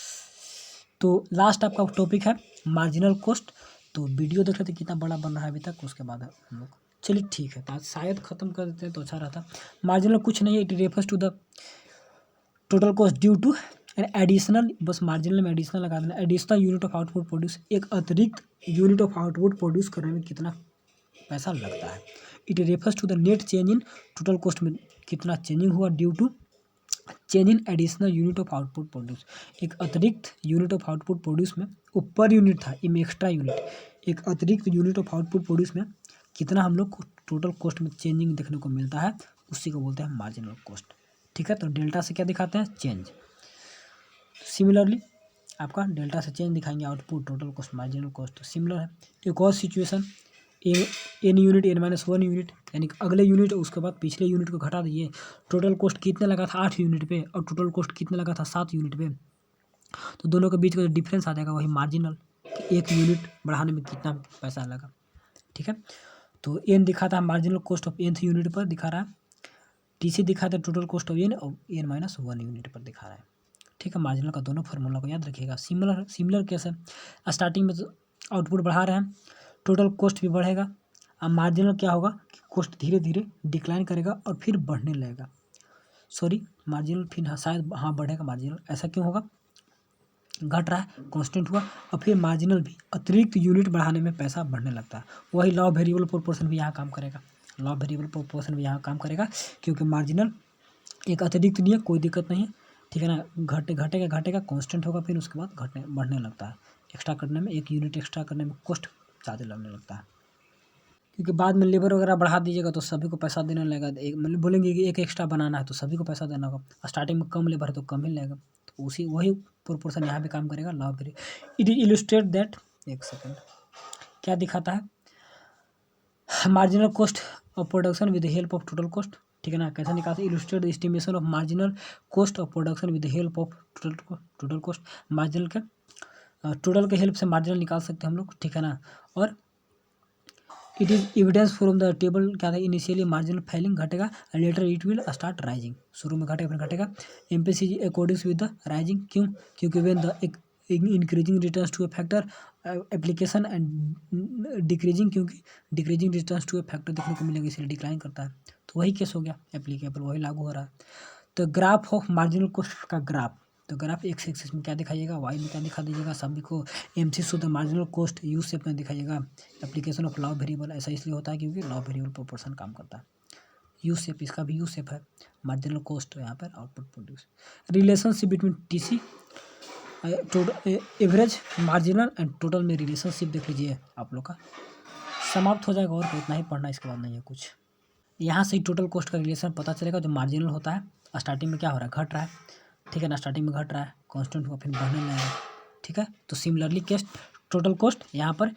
तो लास्ट आपका टॉपिक है मार्जिनल कॉस्ट। तो वीडियो देख रहे थे कितना बड़ा बन रहा है अभी तक, उसके बाद हम लोग, चलिए ठीक है, तो आज शायद ख़त्म कर देते हैं तो अच्छा रहता। मार्जिनल कुछ नहीं है, it refers to the total cost due to an additional, बस मार्जिनल में एडिशनल लगा देना, additional unit of output produce, एक अतिरिक्त यूनिट ऑफ आउटपुट प्रोड्यूस करने में कितना पैसा लगता है। It refers to the net change in total cost में कितना चेंजिंग हुआ due to change in additional unit of output produce, एक अतिरिक्त यूनिट ऑफ आउटपुट प्रोड्यूस में ऊपर यूनिट था, इम एक्स्ट्रा यूनिट, एक अतिरिक्त यूनिट ऑफ आउटपुट प्रोड्यूस में कितना हम लोग को टोटल कॉस्ट में चेंजिंग देखने को मिलता है, उसी को बोलते हैं मार्जिनल कॉस्ट। ठीक है, तो डेल्टा से क्या दिखाते हैं, चेंज। सिमिलरली आपका डेल्टा से चेंज दिखाएंगे output, total cost, marginal cost, तो सिमिलर है। एक और situation, N unit n-1 unit, यानी कि अगले यूनिट उसके बाद पिछले यूनिट को घटा दीजिए, टोटल कॉस्ट कितने लगा था 8 यूनिट पे और टोटल कॉस्ट कितने लगा था 7 यूनिट पे, तो दोनों के बीच का जो डिफरेंस आ जाएगा वही मार्जिनल, एक यूनिट बढ़ाने में कितना पैसा लगा। ठीक है, तो एन दिखाता है marginal cost of nth unit पर दिखा रहा है, TC दिखाता है टोटल कॉस्ट ऑफ एन और n-1 यूनिट पर दिखा रहा है। ठीक है, मार्जिनल का दोनों फार्मूला को याद रखिएगा। सिमिलर कैसे, स्टार्टिंग में आउटपुट बढ़ा रहे हैं, टोटल कॉस्ट भी बढ़ेगा, अब मार्जिनल क्या होगा कि कॉस्ट धीरे धीरे डिक्लाइन करेगा और फिर बढ़ने लगेगा, सॉरी मार्जिनल फिर शायद हाँ बढ़ेगा मार्जिनल, ऐसा क्यों होगा, घट रहा है कांस्टेंट हुआ और फिर मार्जिनल भी अतिरिक्त यूनिट बढ़ाने में पैसा बढ़ने लगता है, वही लॉ ऑफ वेरिएबल प्रोपोर्शन भी यहाँ काम करेगा, लॉ ऑफ वेरिएबल प्रोपोर्शन भी यहाँ काम करेगा क्योंकि मार्जिनल एक अतिरिक्त नहीं है, कोई दिक्कत नहीं है। ठीक है ना, घटेगा कांस्टेंट होगा, फिर उसके बाद बढ़ने लगता है, एक्स्ट्रा करने में, एक यूनिट एक्स्ट्रा करने में कॉस्ट ज़्यादा लगने लगता है, क्योंकि बाद में लेबर वगैरह बढ़ा दीजिएगा तो सभी को पैसा देने लगेगा, एक मतलब बोलेंगे कि एक एक्स्ट्रा बनाना है तो सभी को पैसा देना होगा, स्टार्टिंग में कम लेबर है तो कम ही लगेगा, तो तो उसी वही प्रोपोर्शन यहाँ पे काम करेगा law of it is illustrate that, एक सेकेंड, क्या दिखाता है, marginal cost of production with the help of total cost, ठीक है ना। कैसे निकालते हैं, illustrate the estimation of marginal cost of production with the help of total cost, marginal के टोटल के हेल्प से मार्जिनल निकाल सकते हैं हम लोग, ठीक है ना। और it is evidence from the table, क्या था, इनिशियली मार्जिनल फैलिंग घटेगा and later it will start rising, शुरू में घटेगा फिर घटेगा। MPC according with the rising, क्यों, क्योंकि when the increasing returns to a factor application and decreasing, क्योंकि decreasing returns to a factor देखने को मिलेगा इसलिए डिक्लाइन करता है, तो वही केस हो गया एप्लीकेबल, वही लागू हो रहा है। तो ग्राफ ऑफ मार्जिनल कॉस्ट का ग्राफ, तो ग्राफ एक्स एक्सिस में क्या दिखाइएगा, वाई में क्या दिखा दीजिएगा, सभी को एमसी शुद्ध मार्जिनल कॉस्ट यू शेप में दिखाइएगा। एप्लीकेशन ऑफ लॉ वेरिएबल, ऐसा इसलिए होता है क्योंकि लॉ वेरिएबल प्रोपोर्शन काम करता है। यू शेप, इसका भी यू शेप है, मार्जिनल कॉस्ट यहाँ पर output produce. Relationship between TC average marginal and total में रिलेशनशिप देख लीजिए आप लोग का समाप्त हो जाएगा, और इतना ही पढ़ना, इसके बाद नहीं है कुछ। यहाँ से टोटल कॉस्ट का रिलेशन पता चलेगा, जो मार्जिनल होता है स्टार्टिंग में क्या हो रहा है, घट रहा है, ठीक है ना, स्टार्टिंग में घट रहा है, कांस्टेंट हुआ फिर बढ़ने लगेगा, ठीक है। तो सिमिलरली केस टोटल कॉस्ट यहाँ पर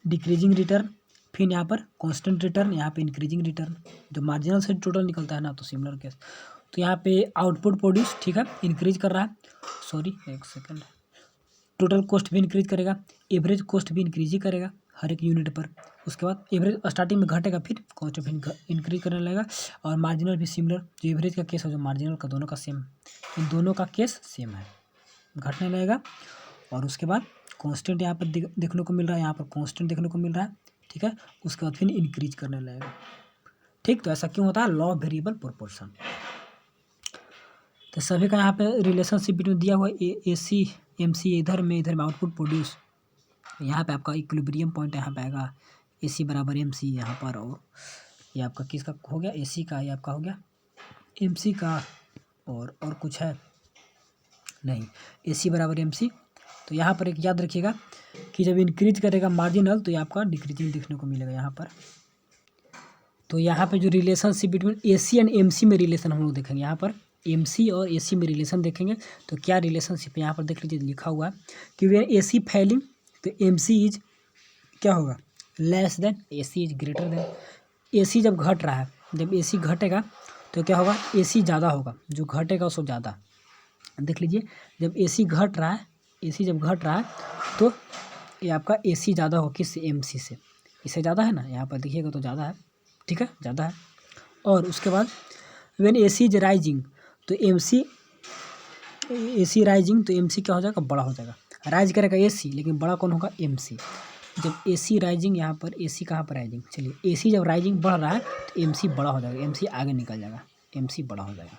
डिक्रीजिंग रिटर्न, फिर यहाँ पर कांस्टेंट रिटर्न, यहाँ पे इंक्रीजिंग रिटर्न, जो मार्जिनल से टोटल निकलता है ना, तो सिमिलर केस। तो यहाँ पे आउटपुट प्रोड्यूस, ठीक है, इंक्रीज कर रहा है, सॉरी एक सेकेंड, टोटल कॉस्ट भी इंक्रीज करेगा, एवरेज कॉस्ट भी इंक्रीज ही करेगा हर एक यूनिट पर। उसके बाद एवरेज स्टार्टिंग में घटेगा, फिर कॉस्ट फिर इंक्रीज करने लगेगा, और मार्जिनल भी सिमिलर, जो एवरेज का केस है जो मार्जिनल का, दोनों का सेम, इन दोनों का केस सेम है, घटने लगेगा। और उसके बाद कांस्टेंट यहाँ पर देखने को मिल रहा है, यहाँ पर कांस्टेंट देखने को मिल रहा है, ठीक है। उसके बाद फिर इंक्रीज करने लगेगा, ठीक। तो ऐसा क्यों होता है, लॉ ऑफ वेरिएबल प्रोपोर्शन। तो सभी का यहाँ पे रिलेशनशिप बिटवीन दिया हुआ ए सी एम सी, इधर में आउटपुट प्रोड्यूस, यहाँ पे आपका इक्विलिब्रियम पॉइंट यहाँ पे आएगा, ए सी बराबर एम सी यहाँ पर, और ये आपका किसका हो गया, ए सी का, ये आपका हो गया एम सी का, और कुछ है नहीं, ए सी बराबर एम सी। तो यहाँ पर एक याद रखिएगा कि जब इंक्रीज करेगा मार्जिनल, तो ये आपका डिक्रीजिंग देखने को मिलेगा यहाँ पर। तो यहाँ पे जो relationship between A C and M C में रिलेशन हम लोग देखेंगे, यहाँ पर एम सी और ए सी में रिलेशन देखेंगे। तो क्या रिलेशनशिप यहाँ पर देख लीजिए, लिखा हुआ है कि वे ए सी फैलिंग, तो एम सी इज क्या होगा, less than, A C is greater than. A C जब घट रहा है, जब ए सी घटेगा तो क्या होगा, ए सी ज़्यादा होगा, जो घटेगा उसको ज़्यादा। देख लीजिए, जब ए सी घट रहा है, ए सी जब घट रहा है, तो ये आपका ए सी ज़्यादा हो किससे, एम सी से, इससे ज़्यादा है ना, यहाँ पर देखिएगा तो ज़्यादा है, ठीक है, ज़्यादा है। और उसके बाद when A C is rising, तो M C, A C rising, तो एम सी क्या हो जाएगा, बड़ा हो जाएगा, राइज करेगा ए सी, लेकिन बड़ा कौन होगा, एम सी। जब ए सी राइजिंग, यहाँ पर ए सी कहाँ पर राइजिंग, चलिए ए सी जब राइजिंग बढ़ रहा है, तो एम सी बड़ा हो जाएगा, एम सी आगे निकल जाएगा, एम सी बड़ा हो जाएगा,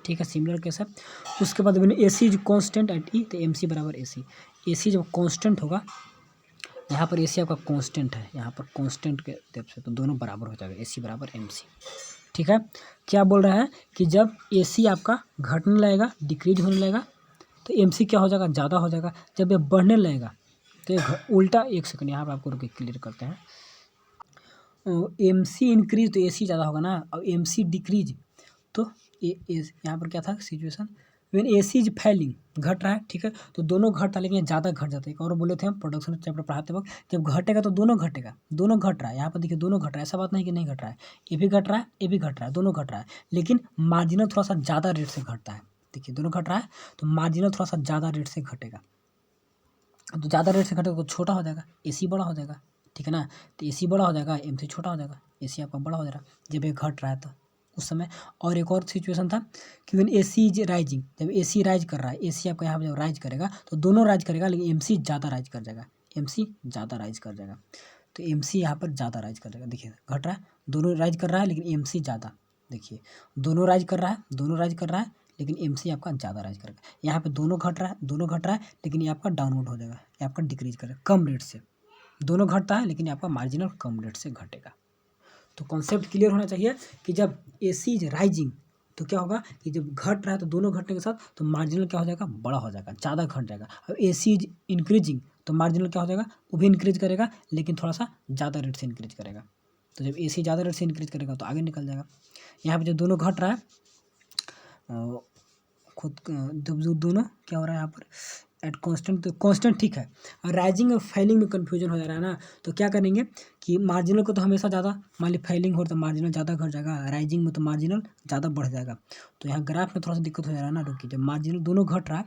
ठीक है, सिमिलर केस है। उसके बाद मैंने ए सी इज कॉन्स्टेंट एट ई, तो एम सी बराबर ए सी। ए सी जब कॉन्स्टेंट होगा, यहाँ पर ए सी आपका कॉन्स्टेंट है, यहाँ पर कॉन्स्टेंट के तरफ से, तो दोनों बराबर हो जाएगा, ए सी बराबर एम सी, ठीक है। क्या बोल रहा है कि जब ए सी आपका घटने लगेगा, डिक्रीज होने लगेगा, तो एम सी क्या हो जाएगा, ज़्यादा हो जाएगा। जब ये बढ़ने लगेगा, तो ये उल्टा, एक सेकंड यहाँ पर आपको रुक के क्लियर करते हैं। एम सी इंक्रीज तो ए सी ज़्यादा होगा ना, और एम सी डिक्रीज तो यहाँ पर क्या था situation, when A C is falling, घट रहा है, ठीक है, तो दोनों घटता है, लेकिन ज़्यादा घट जाता है। और बोले थे हम प्रोडक्शन चैप्टर पढ़ाते वक्त, जब घटेगा तो दोनों घटेगा, दोनों घट रहा है, यहाँ पर देखिए दोनों घट रहा है, ऐसा बात नहीं कि नहीं घट रहा है, ये भी घट रहा है, ये भी घट रहा है, दोनों घट रहा है, लेकिन मार्जिनल थोड़ा सा ज़्यादा रेट से घटता है। देखिए दोनों घट रहा है, तो मार्जिनल थोड़ा सा ज़्यादा रेट से घटेगा, तो ज़्यादा रेट से घटेगा तो छोटा हो जाएगा, ए सी बड़ा हो जाएगा, ठीक है ना। तो ए सी बड़ा हो जाएगा, एम सी छोटा हो जाएगा, ए सी आपका बड़ा हो जाएगा जब ये घट रहा है तो उस समय। और एक और सिचुएशन था कि when A C is rising, जब ए सी राइज कर रहा है, ए सी आपका यहाँ पर जब राइज करेगा, तो दोनों राइज करेगा, लेकिन एम सी ज़्यादा राइज कर जाएगा, एम सी ज़्यादा राइज कर जाएगा। तो एम सी यहाँ पर ज़्यादा राइज कर जाएगा, देखिए घट रहा है, दोनों राइज कर रहा है, लेकिन एम सी ज़्यादा, देखिए दोनों राइज कर रहा है, दोनों राइज कर रहा है, लेकिन एम सी आपका ज़्यादा राइज करेगा। यहाँ पे दोनों घट रहा है, दोनों घट रहा है, लेकिन ये आपका डाउनवर्ड हो जाएगा, ये आपका डिक्रीज करेगा कम रेट से। दोनों घटता है, लेकिन आपका मार्जिनल कम रेट से घटेगा। तो कॉन्सेप्ट क्लियर होना चाहिए कि जब ए सी इज राइजिंग, तो क्या होगा कि जब घट रहा है, तो दोनों घटने के साथ तो मार्जिनल क्या हो जाएगा, बड़ा हो जाएगा, ज़्यादा घट जाएगा। और ए सी इज इंक्रीजिंग, तो मार्जिनल क्या हो जाएगा, वो भी इंक्रीज करेगा, लेकिन थोड़ा सा ज़्यादा रेट से इंक्रीज करेगा। तो जब ए सी ज़्यादा रेट से इंक्रीज करेगा, तो आगे निकल जाएगा। यहाँ पर जब दोनों घट रहा है, खुद जब जो दोनों क्या हो रहा है यहाँ पर एट कांस्टेंट, तो कांस्टेंट ठीक है। और राइजिंग और फैलिंग में कन्फ्यूजन हो जा रहा है ना, तो क्या करेंगे कि मार्जिनल को तो हमेशा ज़्यादा, मान ली फैलिंग हो तो मार्जिनल ज़्यादा घट जाएगा, राइजिंग में तो मार्जिनल ज़्यादा बढ़ जाएगा। तो यहाँ ग्राफ में थोड़ा सा दिक्कत हो जा रहा है ना, रुकिए, जब मार्जिनल दोनों घट रहा है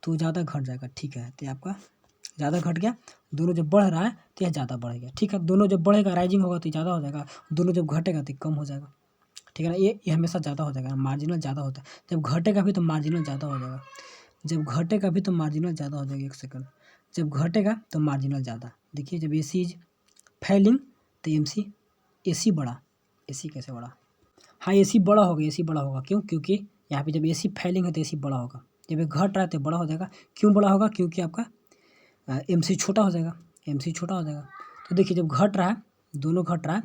तो ज़्यादा घट जाएगा, ठीक है। तो आपका ज़्यादा घट गया, दोनों जब बढ़ रहा है तो यह ज़्यादा बढ़ गया, ठीक है। दोनों जब बढ़ेगा राइजिंग होगा तो ज़्यादा हो जाएगा, दोनों जब घटेगा तो कम हो जाएगा, ठीक है ना। ये हमेशा ज़्यादा हो जाएगा, मार्जिनल ज़्यादा होता है, जब घटेगा भी तो मार्जिनल ज़्यादा हो जाएगा, जब घटेगा भी तो मार्जिनल ज़्यादा हो जाएगा। एक सेकंड, जब घटेगा तो मार्जिनल ज़्यादा, देखिए जब AC इज फैलिंग तो AC बढ़ा, AC कैसे बढ़ा, हाँ AC बड़ा होगा, AC बड़ा होगा, क्यों, क्योंकि यहाँ पे जब AC फैलिंग है तो AC बड़ा होगा, जब ये घट रहा है तो बड़ा हो जाएगा। क्यों बड़ा होगा, क्योंकि आपका MC छोटा हो जाएगा, MC छोटा हो जाएगा। तो देखिए जब घट रहा है, दोनों घट रहा है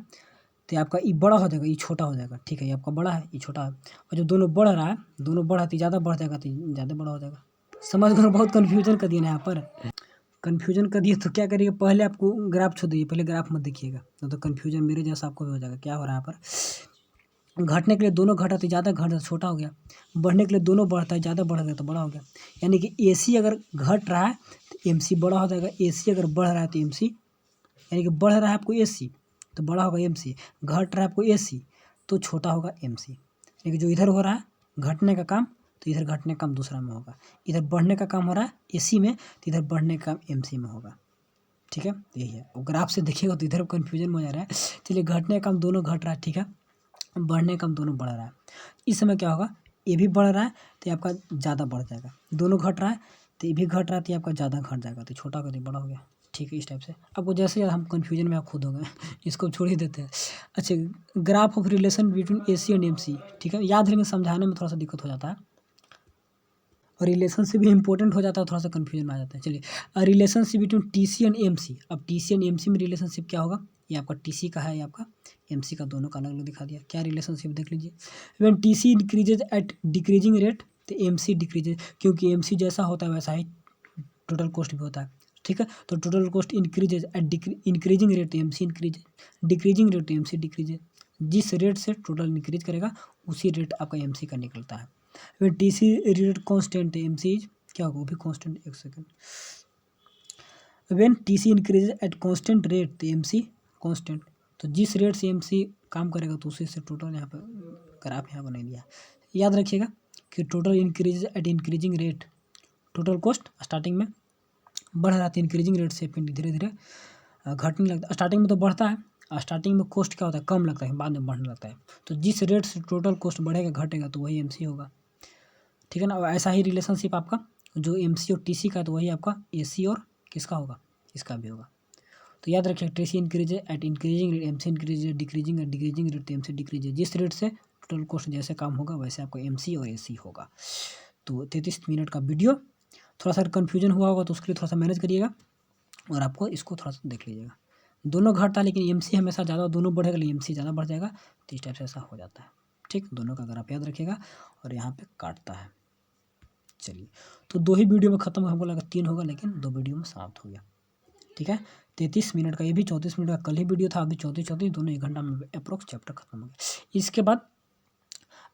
तो आपका ई बड़ा हो जाएगा, ई छोटा हो जाएगा, ठीक है। ये आपका बड़ा है, ई छोटा है। और जब दोनों बढ़ रहा है, दोनों बढ़ा तो ज़्यादा बढ़ जाएगा, तो ज़्यादा बड़ा हो जाएगा। समझ गए, बहुत कन्फ्यूजन कर दिया ना यहाँ पर, कन्फ्यूजन कर दिए। तो क्या करिएगा, पहले आपको ग्राफ छोड़ दीजिए, पहले ग्राफ मत देखिएगा, तो कन्फ्यूजन मेरे जैसा आपको भी हो जाएगा। क्या हो रहा है यहाँ पर, घटने के लिए दोनों घटा तो ज़्यादा घट, छोटा हो गया, बढ़ने के लिए दोनों बढ़ता है, ज़्यादा बढ़ गया तो बड़ा हो गया। यानी कि AC अगर घट रहा है तो MC बड़ा हो जाएगा, AC अगर बढ़ रहा है तो MC, यानी कि बढ़ रहा है आपको AC तो बड़ा होगा MC, घट रहा है आपको AC तो छोटा होगा MC। यानी कि जो इधर हो रहा है घटने का काम, तो इधर घटने का काम दूसरा में होगा, इधर बढ़ने का काम हो रहा है AC में, तो इधर बढ़ने का काम MC में होगा, ठीक है। यही है, वो ग्राफ से देखिएगा तो इधर कन्फ्यूजन में हो जा रहा है। चलिए, घटने का काम दोनों घट रहा है, ठीक है, बढ़ने का काम दोनों बढ़ रहा है। इस समय क्या होगा, ये भी बढ़ रहा है तो आपका ज़्यादा बढ़ जाएगा, दोनों घट रहा है तो ये भी घट रहा है तो आपका ज़्यादा घट जाएगा, तो छोटा का तो बड़ा हो गया, ठीक है। इस टाइप से आपको जैसे हम कन्फ्यूजन में आप खुद हो गए इसको छोड़ ही देते हैं। अच्छा, graph of relation between AC and MC, ठीक है, याद रखेंगे, समझाने में थोड़ा सा दिक्कत हो जाता है, और रिलेशनशिप भी इंपॉर्टेंट हो जाता है, थोड़ा सा कन्फ्यूजन में आ जाता है। चलिए, relationship between TC and MC, अब TC एंड MC में रिलेशनशिप क्या होगा, ये आपका TC का है, ये आपका MC का, दोनों का अलग अलग दिखा दिया। क्या रिलेशनशिप देख लीजिए, when TC increases at decreasing rate तो MC डिक्रीजेज, क्योंकि MC जैसा होता है वैसा ही टोटल कॉस्ट भी होता है, ठीक है। तो total cost increases at increasing rate तो MC इंक्रीज, डिक्रीजिंग रेट तो MC डिक्रीजेज, जिस रेट से टोटल इंक्रीज करेगा उसी रेट आपका MC का निकलता है। when TC रेट कांस्टेंट है, MC इज क्या होगा, वो भी कांस्टेंट। एक second, when TC increase at constant rate तो MC कांस्टेंट, तो जिस रेट से MC काम करेगा तो उसी से टोटल यहाँ पर ग्राफ यहाँ बना दिया। याद रखिएगा कि total increase at increasing rate, total cost starting में बढ़ रहा था इंक्रीजिंग रेट से, फिर धीरे धीरे घटने लगता है। स्टार्टिंग में तो बढ़ता है, स्टार्टिंग में कॉस्ट क्या होता है, कम लगता है, बाद में बढ़ने लगता है। तो जिस रेट से टोटल कॉस्ट बढ़ेगा घटेगा तो वही MC होगा, ठीक है ना। और ऐसा ही रिलेशनशिप आपका जो MC और TC का है तो वही आपका AC और किसका होगा, इसका भी होगा। तो याद रखिए, TC increase at increasing rate, MC increase decreasing eight decreasing rate तो MC डिक्रीज, जिस रेट से टोटल कॉस्ट जैसे काम होगा वैसे आपको MC और AC होगा। तो 33 मिनट का वीडियो, थोड़ा सा कन्फ्यूजन हुआ होगा तो उसके लिए थोड़ा सा मैनेज करिएगा, और आपको इसको थोड़ा सा देख लीजिएगा। दोनों घटता है लेकिन MC हमेशा ज़्यादा, दोनों बढ़ेगा लेकिन MC ज़्यादा बढ़ जाएगा, तो इस टाइप से ऐसा हो जाता है, ठीक। दोनों का अगर आप याद रखिएगा, और यहाँ पे काटता है। चलिए, तो 2 ही वीडियो में ख़त्म, हमको लगा 3 होगा लेकिन 2 वीडियो में समाप्त हो गया, ठीक है। 33 मिनट का, ये भी 34 मिनट का कल ही वीडियो था, अभी 34 दोनों 1 घंटा में अप्रोक्स चैप्टर खत्म हो गया। इसके बाद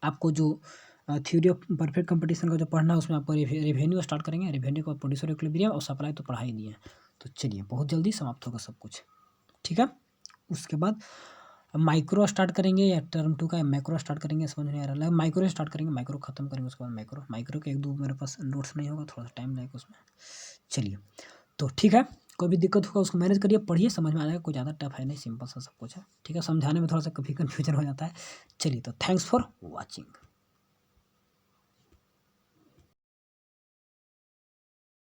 आपको जो थ्योरी ऑफ परफेक्ट कंपटीशन का जो पढ़ना है उसमें आपको रेवेन्यू स्टार्ट करेंगे, रेवेन्यू का प्रोड्यूसर इक्विलिब्रियम और सप्लाई तो पढ़ा ही दिए हैं। तो चलिए, बहुत जल्दी समाप्त होगा सब कुछ, ठीक है। उसके बाद माइक्रो स्टार्ट करेंगे या टर्म 2 का मैक्रो स्टार्ट करेंगे, समझ नहीं आ रहा है। माइक्रो स्टार्ट करेंगे, माइक्रो खत्म करेंगे, उसके बाद माइक्रो के 1-2 मेरे पास नोट्स नहीं होगा, थोड़ा सा टाइम लगेगा उसमें। चलिए, तो ठीक है, कोई भी दिक्कत होगा उसको मैनेज करिए, पढ़िए, समझ में आ जाएगा, कोई ज़्यादा टफ है नहीं, सिंपल सा सब कुछ है, ठीक है। समझाने में थोड़ा सा कभी कन्फ्यूजन हो जाता है। चलिए, तो थैंक्स फॉर वॉचिंग।